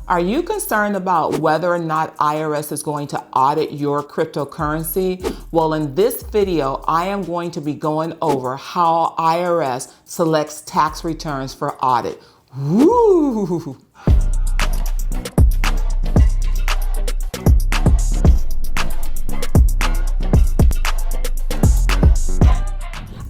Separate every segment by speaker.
Speaker 1: Are you concerned about whether or not IRS is going to audit your cryptocurrency? Well, in this video, I am going to be going over how IRS selects tax returns for audit. Woo!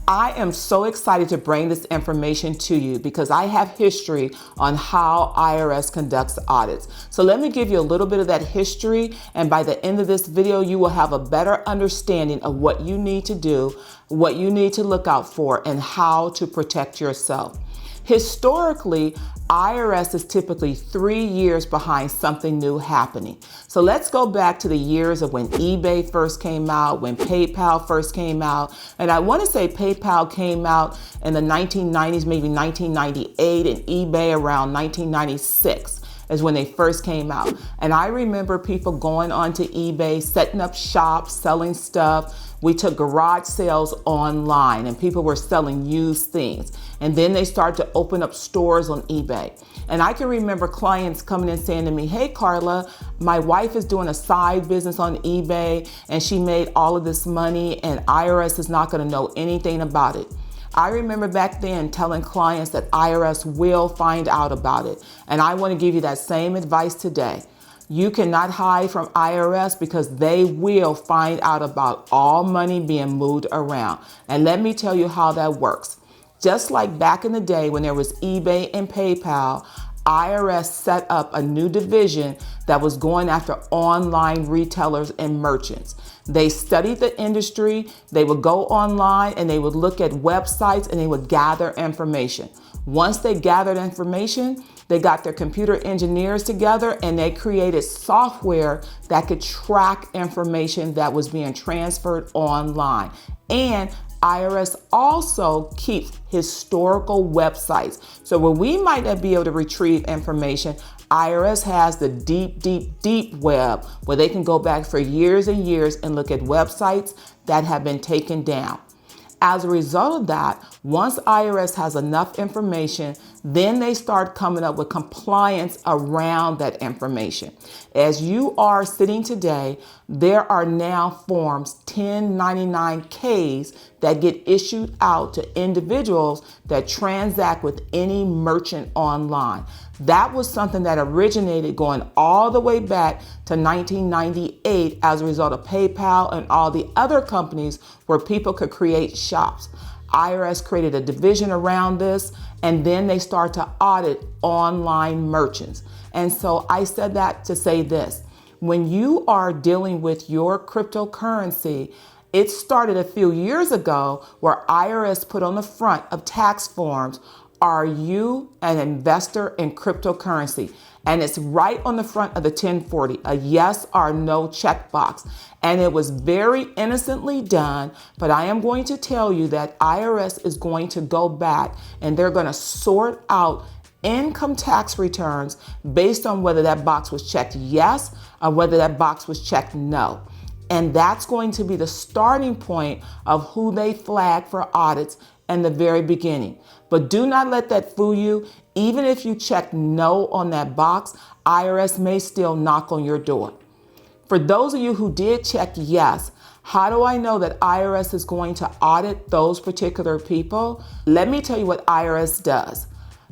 Speaker 1: I am so excited to bring this information to you because I have history on how IRS conducts audits. So let me give you a little bit of that history, and by the end of this video, you will have a better understanding of what you need to do, what you need to look out for, and how to protect yourself. Historically, IRS is typically 3 years behind something new happening. So let's go back to the years of when eBay first came out, when PayPal first came out. And I want to say PayPal came out in the 1990s, maybe 1998, and eBay around 1996 is when they first came out. And I remember people going onto eBay, setting up shops, selling stuff. We took garage sales online and people were selling used things. And then they started to open up stores on eBay. And I can remember clients coming in saying to me, "Hey, Karla, my wife is doing a side business on eBay and she made all of this money and IRS is not going to know anything about it." I remember back then telling clients that IRS will find out about it. And I want to give you that same advice today. You cannot hide from IRS because they will find out about all money being moved around. And let me tell you how that works. Just like back in the day when there was eBay and PayPal, IRS set up a new division that was going after online retailers and merchants. They studied the industry, they would go online and they would look at websites and they would gather information. Once they gathered information, they got their computer engineers together and they created software that could track information that was being transferred online. And IRS also keeps historical websites. So where we might not be able to retrieve information, IRS has the deep web where they can go back for years and years and look at websites that have been taken down. As a result of that, once IRS has enough information, then they start coming up with compliance around that information. As you are sitting today, there are now forms 1099-Ks that get issued out to individuals that transact with any merchant online. That was something that originated going all the way back to 1998 as a result of PayPal and all the other companies where people could create shops. IRS created a division around this, and then they start to audit online merchants. And so I said that to say this. When you are dealing with your cryptocurrency, it started a few years ago where IRS put on the front of tax forms, "Are you an investor in cryptocurrency?" And it's right on the front of the 1040, a yes or no checkbox. And it was very innocently done, but I am going to tell you that IRS is going to go back and they're going to sort out income tax returns based on whether that box was checked yes or whether that box was checked no. And that's going to be the starting point of who they flag for audits in the very beginning. But do not let that fool you. Even if you check no on that box, IRS may still knock on your door. For those of you who did check yes, how do I know that IRS is going to audit those particular people? Let me tell you what IRS does.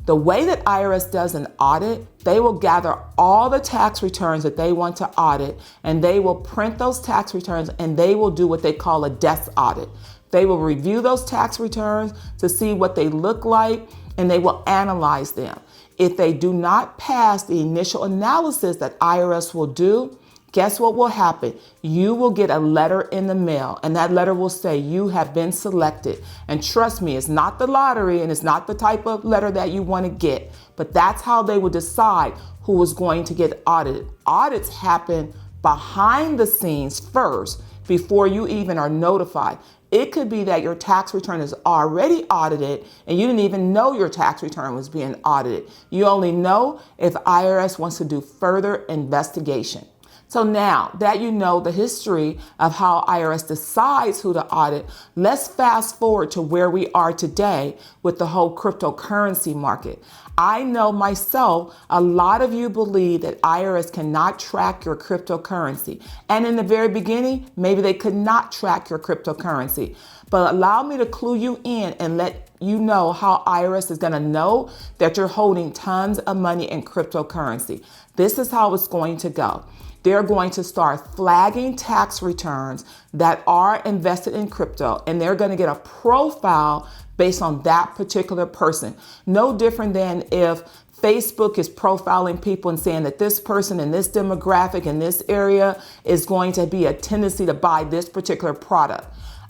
Speaker 1: The way that IRS does an audit, they will gather all the tax returns that they want to audit, and they will print those tax returns and they will do what they call a desk audit. They will review those tax returns to see what they look like, and they will analyze them. If they do not pass the initial analysis that IRS will do, guess what will happen? You will get a letter in the mail, and that letter will say you have been selected. And trust me, it's not the lottery and it's not the type of letter that you want to get, but that's how they will decide who is going to get audited. Audits happen behind the scenes first before you even are notified. It could be that your tax return is already audited and you didn't even know your tax return was being audited. You only know if IRS wants to do further investigation. So now that you know the history of how IRS decides who to audit, let's fast forward to where we are today with the whole cryptocurrency market. I know myself, a lot of you believe that IRS cannot track your cryptocurrency. And in the very beginning, maybe they could not track your cryptocurrency. But allow me to clue you in and let you know how IRS is going to know that you're holding tons of money in cryptocurrency. This is how it's going to go. They're going to start flagging tax returns that are invested in crypto, and they're going to get a profile based on that particular person. No different than if Facebook is profiling people and saying that this person in this demographic in this area is going to be a tendency to buy this particular product.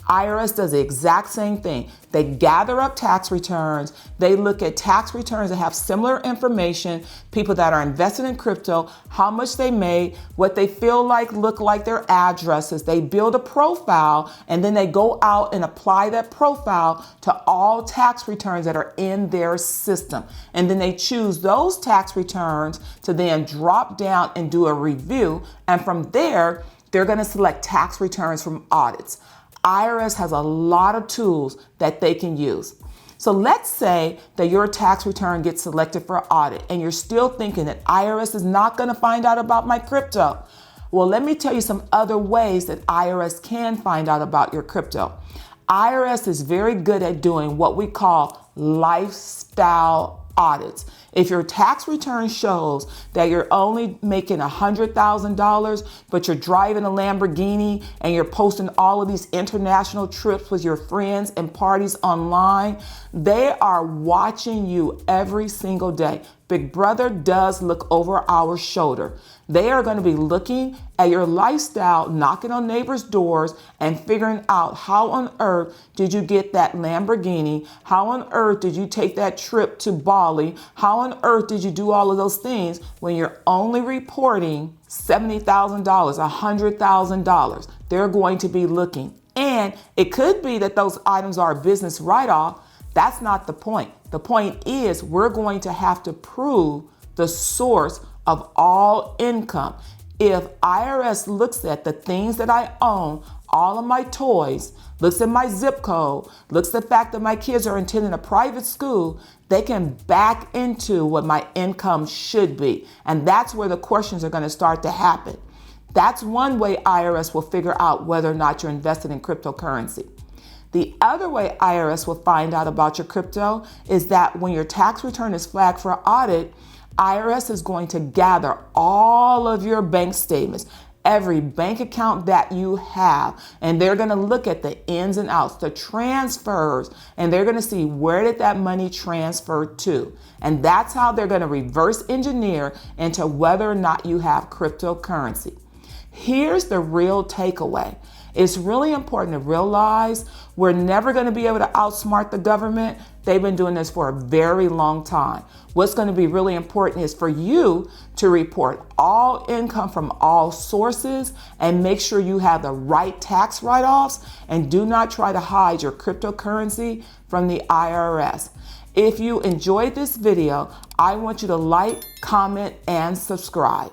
Speaker 1: IRS does the exact same thing. They gather up tax returns. They look at tax returns that have similar information, people that are invested in crypto, how much they made, what they feel like, look like their addresses. They build a profile, and then they go out and apply that profile to all tax returns that are in their system. And then they choose those tax returns to then drop down and do a review. And from there, they're going to select tax returns from audits. IRS has a lot of tools that they can use. So let's say that your tax return gets selected for audit and you're still thinking that IRS is not going to find out about my crypto. Well, let me tell you some other ways that IRS can find out about your crypto. IRS is very good at doing what we call lifestyle audits. If your tax return shows that you're only making $100,000, but you're driving a Lamborghini and you're posting all of these international trips with your friends and parties online, they are watching you every single day. Big Brother does look over our shoulder. They are going to be looking at your lifestyle, knocking on neighbors' doors and figuring out how on earth did you get that Lamborghini? How on earth did you take that trip to Bali? How on earth did you do all of those things when you're only reporting $70,000, $100,000? They're going to be looking. And it could be that those items are a business write-off. That's not the point. The point is we're going to have to prove the source of all income. If IRS looks at the things that I own, all of my toys, looks at my zip code, looks at the fact that my kids are attending a private school, they can back into what my income should be. And that's where the questions are going to start to happen. That's one way IRS will figure out whether or not you're invested in cryptocurrency. The other way IRS will find out about your crypto is that when your tax return is flagged for audit, IRS is going to gather all of your bank statements, every bank account that you have, and they're going to look at the ins and outs, the transfers, and they're going to see where did that money transfer to. And that's how they're going to reverse engineer into whether or not you have cryptocurrency. Here's the real takeaway. It's really important to realize we're never going to be able to outsmart the government. They've been doing this for a very long time. What's going to be really important is for you to report all income from all sources and make sure you have the right tax write-offs, and do not try to hide your cryptocurrency from the IRS. If you enjoyed this video, I want you to like, comment, and subscribe.